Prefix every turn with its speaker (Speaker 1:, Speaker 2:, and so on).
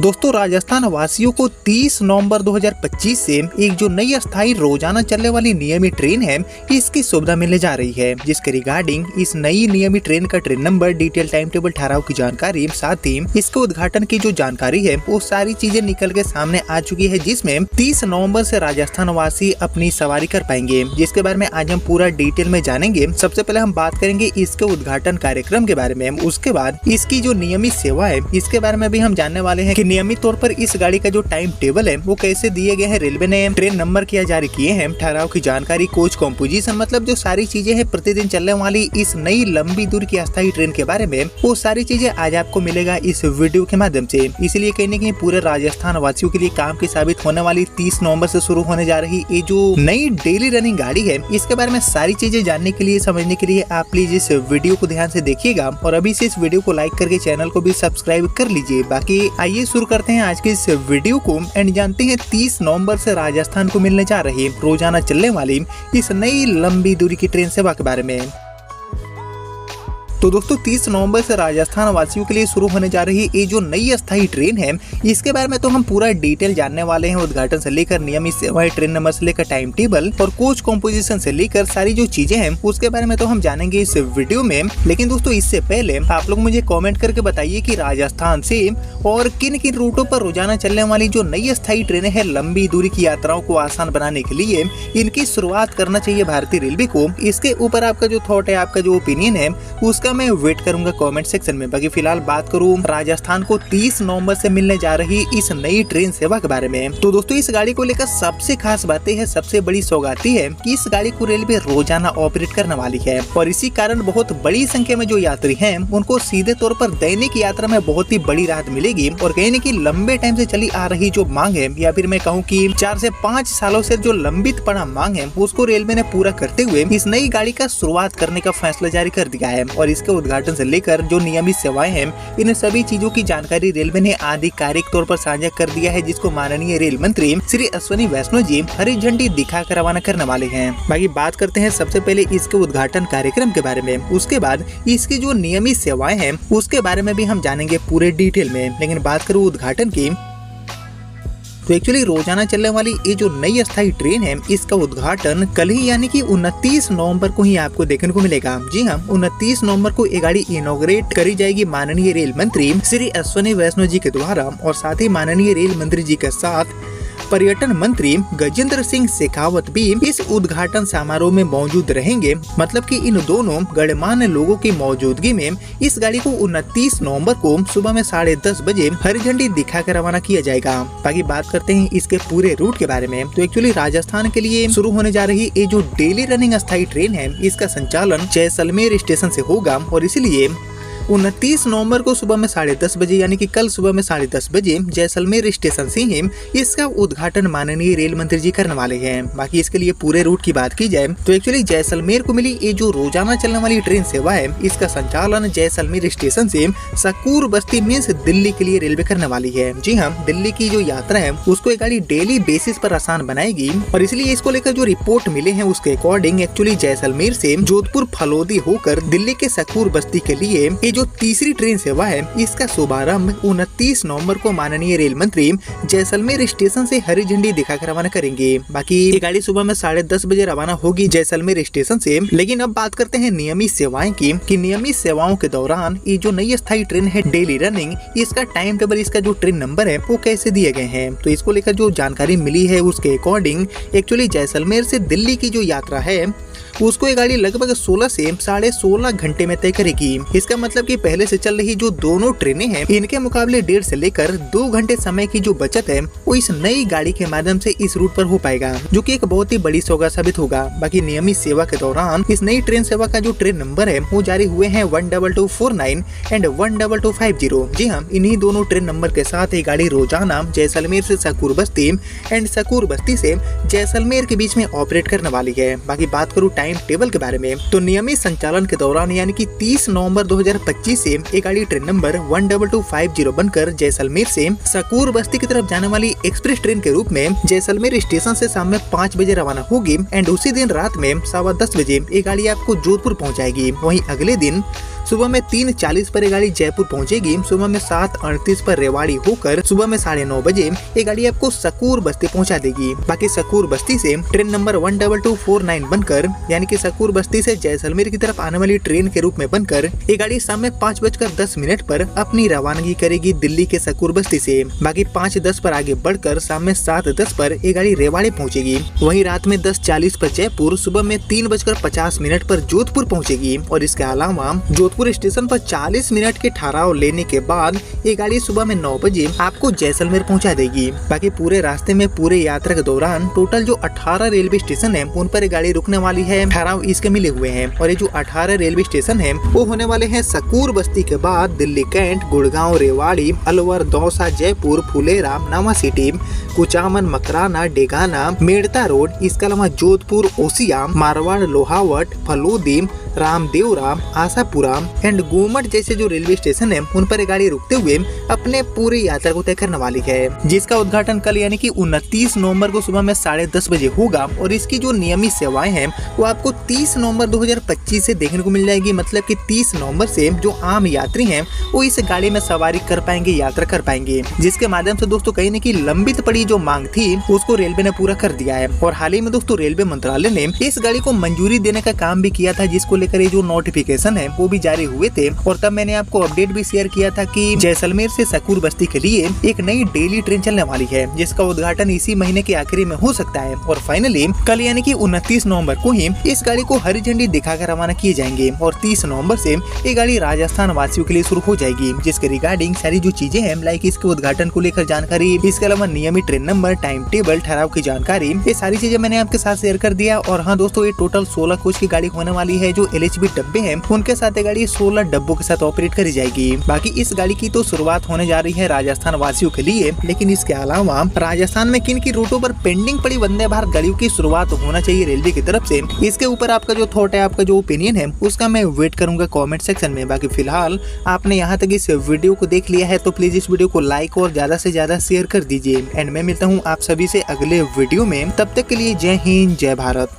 Speaker 1: दोस्तों राजस्थान वासियों को 30 नवंबर 2025 से एक जो नई अस्थायी रोजाना चलने वाली नियमित ट्रेन है इसकी सुविधा मिलने जा रही है, जिसके रिगार्डिंग इस नई नियमित ट्रेन का train number, detail, time table, ठहराव की जानकारी, साथ ही इसके उद्घाटन की जो जानकारी है वो सारी चीजें निकल के सामने आ चुकी है, जिसमें 30 नवंबर से राजस्थान वासी अपनी सवारी कर पाएंगे, जिसके बारे में आज हम पूरा डिटेल में जानेंगे। सबसे पहले हम बात करेंगे इसके उद्घाटन कार्यक्रम के बारे में, उसके बाद इसकी जो नियमित सेवा है इसके बारे में भी हम जानने वाले हैं कि नियमित तौर पर इस गाड़ी का जो टाइम टेबल है वो कैसे दिए गए हैं, रेलवे ने ट्रेन नंबर क्या जारी किए हैं, ठहराव की जानकारी, कोच कॉम्पोजिशन, मतलब जो सारी चीजें हैं प्रतिदिन चलने वाली इस नई लंबी दूर की अस्थायी ट्रेन के बारे में, वो सारी चीजें आज आपको मिलेगा इस वीडियो के माध्यम से। इसलिए कहीं न कहीं पूरे राजस्थान वासियों के लिए काम की साबित होने वाली 30 नवंबर से शुरू होने जा रही ये जो नई डेली रनिंग गाड़ी है इसके बारे में सारी चीजें जानने के लिए, समझने के लिए आप प्लीज इस वीडियो को ध्यान से देखिएगा और अभी से इस वीडियो को लाइक करके चैनल को भी सब्सक्राइब कर लीजिए। बाकी आइए शुरू करते हैं आज के इस वीडियो को एंड जानते हैं 30 नवंबर से राजस्थान को मिलने जा रही रोजाना चलने वाली इस नई लंबी दूरी की ट्रेन सेवा के बारे में। तो दोस्तों 30 नवंबर से राजस्थान वासियों के लिए शुरू होने जा रही ये जो नई अस्थायी ट्रेन है इसके बारे में तो हम पूरा डिटेल जानने वाले हैं, उद्घाटन से लेकर नियमित सेवाएं, ट्रेन नंबर से लेकर टाइम टेबल और कोच कॉम्पोजिशन से लेकर सारी जो चीजें हैं उसके बारे में तो हम जानेंगे इस वीडियो में। लेकिन दोस्तों इससे पहले आप लोग मुझे कॉमेंट करके बताइए कि राजस्थान से और किन किन रूटों पर रोजाना चलने वाली जो नई अस्थायी ट्रेनें हैं लंबी दूरी की यात्राओं को आसान बनाने के लिए इनकी शुरुआत करना चाहिए भारतीय रेलवे को। इसके ऊपर आपका जो थॉट है, आपका जो ओपिनियन है उसका मैं वेट करूंगा कमेंट सेक्शन में। बाकी फिलहाल बात करूं राजस्थान को 30 नवंबर से मिलने जा रही इस नई ट्रेन सेवा के बारे में, तो दोस्तों इस गाड़ी को लेकर सबसे खास बातें है, सबसे बड़ी सौगाती है कि इस गाड़ी को रेलवे रोजाना ऑपरेट करने वाली है और इसी कारण बहुत बड़ी संख्या में जो यात्री हैं उनको सीधे तौर पर दैनिक यात्रा में बहुत ही बड़ी राहत मिलेगी और कहीं न कहीं लंबे टाइम से चली आ रही जो मांग है या फिर मैं कहूँ की 4 से 5 सालों से जो लंबित पड़ा मांग है उसको रेलवे ने पूरा करते हुए इस नई गाड़ी का शुरुआत करने का फैसला जारी कर दिया है और इसके उद्घाटन से लेकर जो नियमित सेवाएं हैं इन सभी चीजों की जानकारी रेलवे ने आधिकारिक तौर पर साझा कर दिया है, जिसको माननीय रेल मंत्री श्री अश्विनी वैष्णव जी हरी झंडी दिखाकर रवाना करने वाले हैं। बाकी बात करते हैं सबसे पहले इसके उद्घाटन कार्यक्रम के बारे में, उसके बाद इसकी जो नियमित सेवाएं हैं उसके बारे में भी हम जानेंगे पूरे डिटेल में। लेकिन बात करूँ उद्घाटन की तो एक्चुअली रोजाना चलने वाली ये जो नई अस्थायी ट्रेन है इसका उद्घाटन कल ही यानी कि 29 नवंबर को ही आपको देखने को मिलेगा। जी हाँ, 29 नवंबर को ये गाड़ी इनॉग्रेट करी जाएगी माननीय रेल मंत्री श्री अश्विनी वैष्णव जी के द्वारा और साथ ही माननीय रेल मंत्री जी के साथ पर्यटन मंत्री गजेंद्र सिंह शेखावत भी इस उद्घाटन समारोह में मौजूद रहेंगे। मतलब कि इन दोनों गणमान्य लोगों की मौजूदगी में इस गाड़ी को 29 नवंबर को सुबह में 10:30 बजे हरी झंडी दिखाकर रवाना किया जाएगा। बाकी बात करते हैं इसके पूरे रूट के बारे में, तो एक्चुअली राजस्थान के लिए शुरू होने जा रही ये जो डेली रनिंग अस्थायी ट्रेन है इसका संचालन जैसलमेर स्टेशन से होगा और इसलिए 29 नवंबर को सुबह में 10:30 बजे यानी कि कल सुबह में 10:30 बजे जैसलमेर स्टेशन से ही इसका उद्घाटन माननीय रेल मंत्री जी करने वाले हैं। बाकी इसके लिए पूरे रूट की बात की जाए तो एक्चुअली जैसलमेर को मिली ये जो रोजाना चलने वाली ट्रेन सेवा है इसका संचालन जैसलमेर स्टेशन से सकूर बस्ती मीन्स दिल्ली के लिए रेलवे करने वाली है। जी हाँ, दिल्ली की जो यात्रा है उसको ये गाड़ी डेली बेसिस पर आसान बनाएगी और इसलिए इसको लेकर जो रिपोर्ट मिले हैं उसके अकॉर्डिंग एक्चुअली जैसलमेर से जोधपुर फलोदी होकर दिल्ली के सकूर बस्ती के लिए जो तीसरी ट्रेन सेवा है इसका शुभारंभ 29 नवंबर को माननीय रेल मंत्री जैसलमेर स्टेशन से हरी झंडी दिखाकर रवाना करेंगे। बाकी ये गाड़ी सुबह में 10:30 बजे रवाना होगी जैसलमेर स्टेशन से। लेकिन अब बात करते हैं नियमित सेवाएं की कि नियमित सेवाओं के दौरान ये जो नई अस्थायी ट्रेन है डेली रनिंग इसका टाइम टेबल, इसका जो ट्रेन नंबर है वो कैसे दिए गए हैं, तो इसको लेकर जो जानकारी मिली है उसके अकॉर्डिंग एक्चुअली जैसलमेर से दिल्ली की जो यात्रा है उसको ये गाड़ी लगभग 16 से 16.5 घंटे में तय करेगी। इसका मतलब कि पहले से चल रही जो दोनों ट्रेनें हैं इनके मुकाबले 1.5 से लेकर 2 घंटे समय की जो बचत है वो इस नई गाड़ी के माध्यम से इस रूट पर हो पाएगा, जो कि एक बहुत ही बड़ी सौगात साबित होगा। बाकी नियमित सेवा के दौरान इस नई ट्रेन सेवा का जो ट्रेन नंबर है वो जारी हुए हैं 12249 एंड 12250। जी हाँ, इन्हीं दोनों ट्रेन नंबर के साथ ये गाड़ी रोजाना जैसलमेर से सकूर बस्ती एंड सकूर बस्ती से जैसलमेर के बीच में ऑपरेट करने वाली है। बाकी बात करूँ टाइम टेबल के बारे में तो नियमित संचालन के दौरान यानी कि 30 नवंबर 2025 से एक गाड़ी ट्रेन नंबर 12250 बनकर जैसलमेर से सकूर बस्ती की तरफ जाने वाली एक्सप्रेस ट्रेन के रूप में जैसलमेर स्टेशन से शाम में 5 बजे रवाना होगी एंड उसी दिन रात में 10:15 बजे ये गाड़ी आपको जोधपुर पहुंचाएगी। वहीं अगले दिन सुबह में 3:40 पर ये गाड़ी जयपुर पहुंचेगी। सुबह में 7:38 पर रेवाड़ी होकर सुबह में 9:30 बजे ये गाड़ी आपको सकूर बस्ती पहुंचा देगी। बाकी सकूर बस्ती से ट्रेन नंबर 12249 बनकर यानी कि सकूर बस्ती से जैसलमेर की तरफ आने वाली ट्रेन के रूप में बनकर ये गाड़ी शाम में 5:10 पर अपनी रवानगी करेगी दिल्ली के सकूर बस्ती से। बाकी 5:10 पर आगे बढ़कर शाम में 7:10 पर ये गाड़ी रेवाड़ी पहुंचेगी। वहीं रात में 10:40 पर जयपुर, सुबह में 3:50 पर जोधपुर पहुंचेगी। और इसके अलावा जोधपुर स्टेशन पर 40 मिनट के ठहराव लेने के बाद ये गाड़ी सुबह में 9 बजे आपको जैसलमेर पहुंचा देगी। बाकी पूरे रास्ते में पूरे यात्रा के दौरान टोटल जो 18 रेलवे स्टेशन है उन पर ये गाड़ी रुकने वाली है। ठहराव इसके मिले हुए हैं और ये जो 18 रेलवे स्टेशन है वो होने वाले हैं सकूर बस्ती के बाद दिल्ली कैंट, गुड़गांव, रेवाड़ी, अलवर, दौसा, जयपुर, फुलेरा, नावा सिटी, कुचामन, मकराना, डेगाना, मेड़ता रोड, इसके अलावा जोधपुर, ओसिया, मारवाड़, लोहावट, फलोदी, रामदेवरा, आशापुरा एंड गोमट जैसे जो रेलवे स्टेशन है उन पर गाड़ी रुकते हुए अपने पूरी यात्रा को तय करने वाली है, जिसका उद्घाटन कल यानी कि 29 नवंबर को सुबह में 10:30 बजे होगा। और इसकी जो नियमित सेवाएं हैं वो आपको 30 नवंबर 2025 से देखने को मिल जाएगी। मतलब कि 30 नवंबर से जो आम यात्री हैं वो इस गाड़ी में सवारी कर पाएंगे, यात्रा कर पाएंगे, जिसके माध्यम से दोस्तों कहीं न कहीं लंबित पड़ी जो मांग थी उसको रेलवे ने पूरा कर दिया है। और हाल ही में दोस्तों रेलवे मंत्रालय ने इस गाड़ी को मंजूरी देने का काम भी किया था, जिसको लेकर ये जो नोटिफिकेशन है वो भी जारी हुए थे। और तब मैंने आपको अपडेट भी शेयर किया था कि जैसलमेर से सकूर बस्ती के लिए एक नई डेली ट्रेन चलने वाली है, जिसका उद्घाटन इसी महीने के आखिरी में हो सकता है। और फाइनली कल यानी कि 29 नवंबर को ही इस गाड़ी को हरी झंडी दिखाकर रवाना किए जाएंगे। और 30 नवंबर से ये गाड़ी राजस्थान वासियों के लिए शुरू हो जाएगी, जिसके रिगार्डिंग सारी जो चीजें हैं लाइक इसके उद्घाटन को लेकर जानकारी, इसके अलावा नियमित ट्रेन नंबर, टाइम टेबल, ठहराव की जानकारी, ये सारी चीजें मैंने आपके साथ शेयर कर दिया। और हाँ दोस्तों, ये टोटल 16 कोच की गाड़ी होने वाली है। जो LHB डब्बे हैं उनके साथ ये गाड़ी 16 डब्बों के साथ ऑपरेट करी जाएगी। बाकी इस गाड़ी की तो शुरुआत होने जा रही है राजस्थान वासियों के लिए, लेकिन इसके अलावा राजस्थान में किन की रूटों पर पेंडिंग पड़ी वंदे भारत गाड़ियों की शुरुआत होना चाहिए रेलवे की तरफ से, इसके ऊपर आपका जो थॉट है, आपका जो ओपिनियन है उसका मैं वेट करूंगा कमेंट सेक्शन में। बाकी फिलहाल आपने यहाँ तक इस वीडियो को देख लिया है तो प्लीज इस वीडियो को लाइक और ज्यादा से ज्यादा शेयर कर दीजिए। एंड मैं मिलता हूँ आप सभी से अगले वीडियो में, तब तक के लिए जय हिंद, जय भारत।